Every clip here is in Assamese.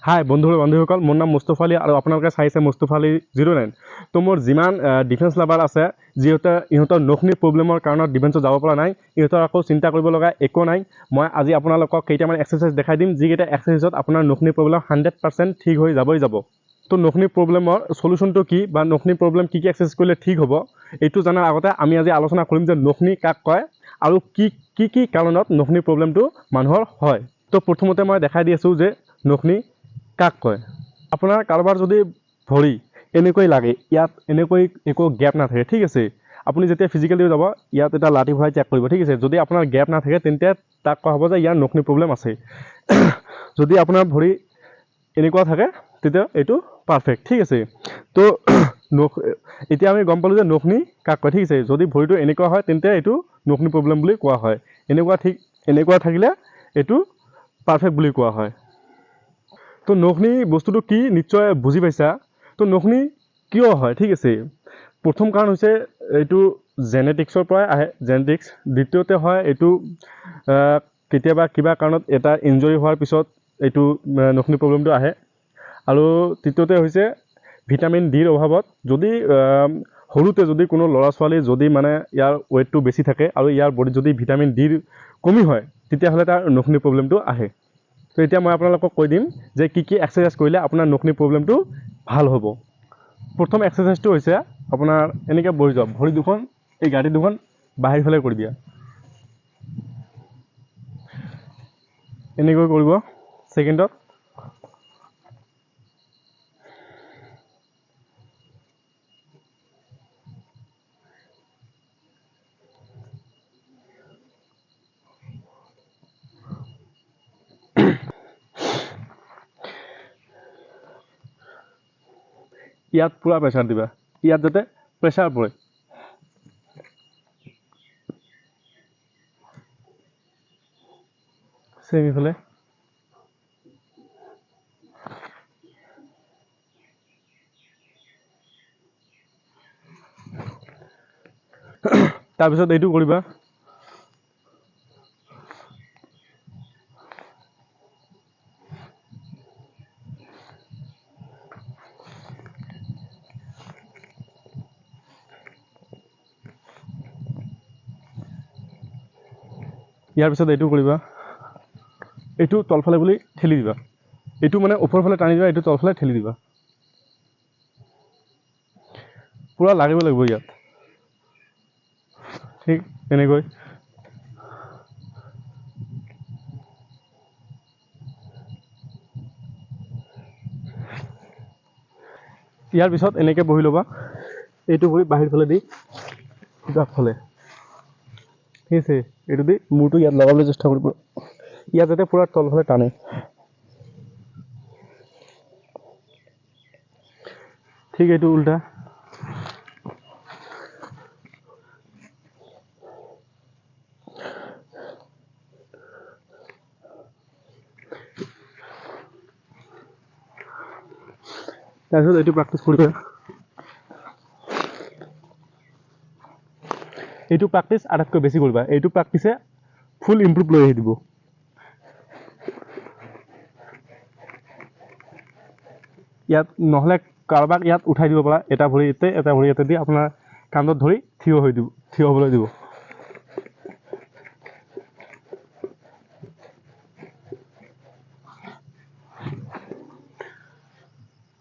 হাই বন্ধুসকল, মোৰ নাম মুস্তফা আলী আৰু আপোনালোকে চাইছে মুস্তফা আলী 09। তো মোৰ যিমান ডিফেন্স লাভাৰ আছে, যিহেতু ইহঁতৰ নখনিৰ প্ৰব্লেমৰ কাৰণত ডিফেন্সত যাব পৰা নাই, ইহঁতৰ আকৌ চিন্তা কৰিব লগা একো নাই। মই আজি আপোনালোকক কেইটামান এক্সাৰচাইজ দেখাই দিম, যিকেইটা এক্সাৰচাইজত আপোনাৰ নখনিৰ প্ৰব্লেম 100% ঠিক হৈ যাবই যাব। তো নখনিৰ প্ৰব্লেমৰ সলিউশ্যনটো কি বা নখনিৰ প্ৰব্লেম কি এক্সাৰচাইজ কৰিলে ঠিক হ'ব, এইটো জনাৰ আগতে আমি আজি আলোচনা কৰিম যে নখনি কাক কয় আৰু কি কাৰণত নখনিৰ প্ৰব্লেমটো মানুহৰ হয়। তো প্ৰথমতে মই দেখাই দি আছোঁ যে নখনি কাক কয়। আপোনাৰ কাৰোবাৰ যদি ভৰি এনেকৈ লাগে, ইয়াত এনেকৈ একো গেপ নাথাকে, ঠিক আছে। আপুনি যেতিয়া ফিজিকেলি যাব, ইয়াত এটা লাঠি ভৰাই চেক কৰিব, ঠিক আছে। যদি আপোনাৰ গেপ নাথাকে তেন্তে তাক কোৱা হ'ব যে ইয়াৰ নখনি প্ৰব্লেম আছে। যদি আপোনাৰ ভৰি এনেকুৱা থাকে তেতিয়া এইটো পাৰফেক্ট, ঠিক আছে। তো এতিয়া আমি গম পালোঁ যে নখনি কাক কয়, ঠিক আছে। যদি ভৰিটো এনেকুৱা হয় তেন্তে এইটো নখনি প্ৰব্লেম বুলি কোৱা হয়। এনেকুৱা থাকিলে এইটো পাৰফেক্ট বুলি কোৱা হয়। তো নখনি বস্তুটো কি নিশ্চয় বুজি পাইছা। তো নখনি কিয় হয়, ঠিক আছে। প্ৰথম কাৰণ হৈছে এইটো জেনেটিক্সৰ পৰাই আহে, জেনেটিক্স। দ্বিতীয়তে হয় এইটো কেতিয়াবা কিবা কাৰণত এটা ইনজৰি হোৱাৰ পিছত এইটো নখনি প্ৰব্লেমটো আহে। আৰু তৃতীয়তে হৈছে ভিটামিন ডিৰ অভাৱত, যদি সৰুতে যদি কোনো ল'ৰা ছোৱালী যদি মানে ইয়াৰ ৱেইটটো বেছি থাকে আৰু ইয়াৰ বডিত যদি ভিটামিন ডিৰ কমি হয়, তেতিয়াহ'লে তাৰ নখনি প্ৰব্লেমটো আহে। তো এতিয়া মই আপোনালোকক কৈ দিম যে কি এক্সাৰচাইজ কৰিলে আপোনাৰ নখনি প্ৰব্লেমটো ভাল হ'ব। প্ৰথম এক্সাৰচাইজটো হৈছে আপোনাৰ এনেকৈ বহি যাওক, ভৰি দুখন এই গাঁঠি দুখন বাহিৰ ফালে কৰি দিয়া, এনেকৈ কৰিব ছেকেণ্ডত। ইয়াত পূৰা প্ৰেছাৰ দিবা, ইয়াত যাতে প্ৰেছাৰ পৰে। চেম ইফালে। তাৰপিছত এইটো কৰিবা। ইয়াৰ পিছত এইটো কৰিবা, এইটো তলফালে বুলি ঠেলি দিবা, এইটো মানে ওপৰফালে টানি দিবা, এইটো তলফালে ঠেলি দিবা। পূৰা লাগিব ইয়াত, ঠিক এনেকৈ। ইয়াৰ পিছত এনেকৈ বহি ল'বা, এইটো ভৰি বাহিৰ ফালে দি এইটো আগফালে, ঠিক আছে। এইটো দি মূৰটো ইয়াত লগাবলৈ চেষ্টা কৰিব, ইয়াত যাতে পূৰা তলফালে টানে। ঠিক এইটো উল্টা। তাৰপিছত এইটো প্ৰেক্টিছ কৰিবা। এইটো প্ৰেক্টিছ আটাইতকৈ বেছি কৰিবা, এইটো প্ৰেক্টিছে ফুল ইম্প্ৰুভ লৈ আহি দিব। ইয়াত নহ'লে কাৰোবাক ইয়াত উঠাই দিব পাৰা, এটা ভৰি ইয়াতে এটা ভৰি ইয়াতে দি আপোনাৰ কান্ধত ধৰি থিয় হ'বলৈ দিব।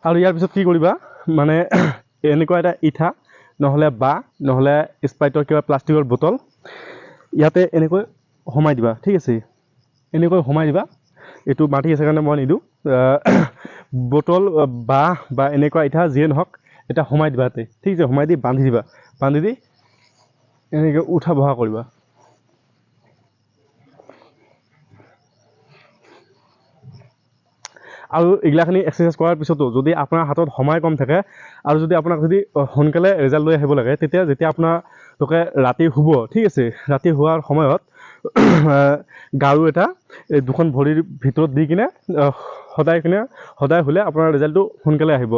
আৰু ইয়াৰ পিছত কি কৰিবা, মানে এনেকুৱা এটা ইঠা নহ'লে নহ'লে স্প্ৰাইটৰ কিবা প্লাষ্টিকৰ বটল ইয়াতে এনেকৈ সোমাই দিবা, ঠিক আছে। এনেকৈ সোমাই দিবা, এইটো মাটি আছে কাৰণে মই নিদিওঁ। বটল বা এনেকুৱা ইঠা যিয়ে নহওক এটা সোমাই দিবা ইয়াতে, ঠিক আছে। সোমাই দি বান্ধি দিবা, বান্ধি দি এনেকৈ উঠা বহা কৰিবা। আৰু এইগিলাখিনি এক্সাৰচাইজ কৰাৰ পিছতো যদি আপোনাৰ হাতত সময় কম থাকে আৰু যদি আপোনাক যদি সোনকালে ৰিজাল্ট লৈ আহিব লাগে, যেতিয়া আপোনালোকে ৰাতি শুব, ঠিক আছে, ৰাতি শোৱাৰ সময়ত গাৰু এটা এই দুখন ভৰিৰ ভিতৰত দি কিনে সদায় শুলে আপোনাৰ ৰিজাল্টটো সোনকালে আহিব।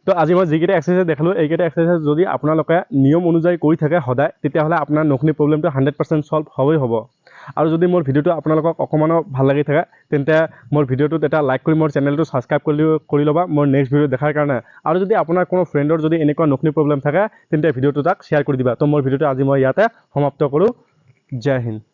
তো আজি মই যিকেইটা এক্সাৰচাইজ দেখালোঁ, এইকেইটা এক্সাৰচাইজ যদি আপোনালোকে নিয়ম অনুযায়ী কৰি থাকে সদায়, তেতিয়াহ'লে আপোনাৰ নখনি প্ৰব্লেমটো 100% ছল্ভ হ'বই হ'ব। আৰু যদি মোৰ ভিডিঅ'টো আপোনালোকক অকণমানো ভাল লাগি থাকে তেন্তে মোৰ ভিডিঅ'টোত এটা লাইক কৰি মোৰ চেনেলটো ছাবস্ক্ৰাইব কৰি ল'বা মোৰ নেক্সট ভিডিঅ' দেখাৰ কাৰণে। আৰু যদি আপোনাৰ কোনো ফ্ৰেণ্ডৰ যদি এনেকুৱা নখনি প্ৰব্লেম থাকে তেন্তে ভিডিঅ'টো তাক শ্বেয়াৰ কৰি দিবা। তো মোৰ ভিডিঅ'টো আজি মই ইয়াতে সমাপ্ত কৰোঁ। জয় হিন্দ।